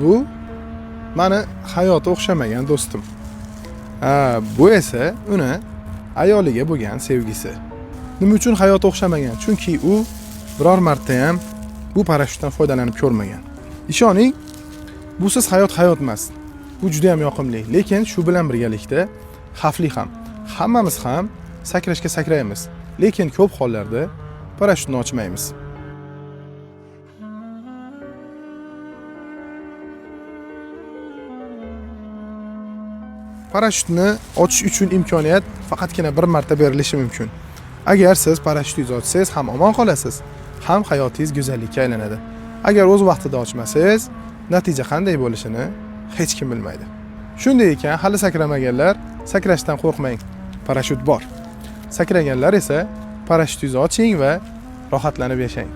Bu mani hayoti o'xshamagan do'stim. Bu esa uni ayoliga bo'lgan sevgisi. Nima uchun hayoti o'xshamagan? Chunki u biror marta ham bu parashyutdan foydalanib ko'rmagan. Ishoning, busiz hayot emas. Bu juda ham yoqimli, lekin shu bilan birgalikda xavfli ham. Hammamiz ham sakrashga sakraymiz, lekin ko'p hollarda parashyutni ochmaymiz. Parashyutni ochish uchun imkoniyat faqatgina bir marta berilishi mumkin. Agar siz parashyutingizni ochsangiz ham omon qolasiz, ham hayotingiz go'zallikka aylanadi. Agar o'z vaqtida ochmasangiz, natija qanday bo'lishini hech kim bilmaydi. Shunday ekan, hali sakramaganlar sakrashdan qo'rqmang. Parashyut bor. Sakraganlar esa parashyutingizni oching va rohatlanib yashang.